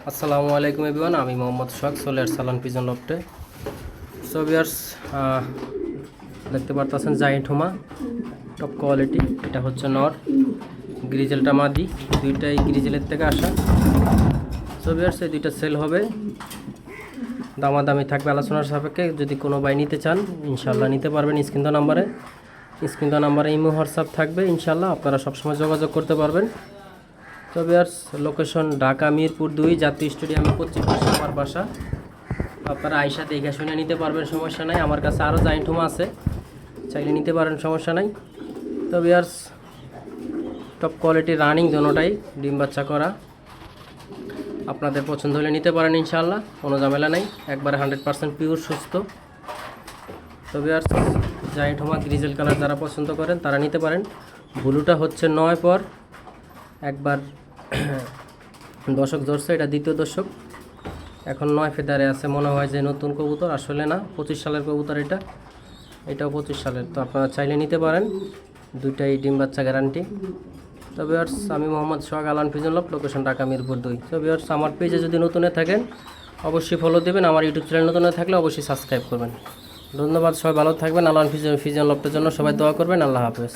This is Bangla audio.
আসসালামু আলাইকুম এভরিওয়ান, আমি মোহাম্মদ সোহাগ চলে আসছি সালান পিজন লফটে। সো ভিউয়ার্স, দেখতে পারতেছেন জায়েন্ট হোমা টপ কোয়ালিটি। এটা হচ্ছে নর, গ্রিজেলটা মাদি, দুইটাই গ্রিজেলের থেকে আসা। সো ভিউয়ার্স, এই দুইটা সেল হবে, দামাদামি থাকবে আলোচনার সাপেক্ষে। যদি কোনো ভাই নিতে চান ইনশাল্লাহ নিতে পারবেন। স্ক্রিন নাম্বারে ইমো হোয়াটসঅ্যাপ থাকবে, ইনশাল্লাহ আপনারা সবসময় যোগাযোগ করতে পারবেন। তো ভিউয়ার্স, লোকেশন ঢাকা মিরপুর 2 জাতীয় স্টেডিয়ামে পশ্চিম পাশে আমার বাসা। আপনারা আইসা দেখে শুনে নিতে পারবেন, সমস্যা নাই। আমার কাছে আরও জায়েন্ট হোমা আছে, চাইলে নিতে পারেন, সমস্যা নাই। তো ভিউয়ার্স, টপ কোয়ালিটি রানিং দোনোটাই ডিম বাচ্চা করা। আপনাদের পছন্দ হলে নিতে পারেন ইনশাআল্লাহ, কোনো ঝামেলা নাই, একবারে 100% পিওর সুস্থ। তো ভিউয়ার্স, জায়েন্ট হোমা গ্রিজেল কালার যারা পছন্দ করেন তারা নিতে পারেন। ব্লুটা হচ্ছে 9 পর, একবার দর্শক ধরছে, এটা দ্বিতীয় দর্শক, এখন 9 ফেদারে আছে। মনে হয় যে নতুন কবুতর, আসলে না, 25 সালের কবুতর। এটাও 25 সালের। তো আপনারা চাইলে নিতে পারেন, দুইটাই ডিম বাচ্চা গ্যারান্টি। তো ভিউয়ার্স, আমি Mohammad Sohag, Alan pigeon loft, location Dhaka Mirpur 2। তো ভিউয়ার্স, আমার পেজে যদি নতুন থাকেন অবশ্যই ফলো দেবেন, আমার ইউটিউব চ্যানেল নতুন থাকলে অবশ্যই সাবস্ক্রাইব করবেন। ধন্যবাদ, সবাই ভালো থাকবেন। আলান পিজন লফটের জন্য সবাই দোয়া করবেন। আল্লাহ হাফেজ।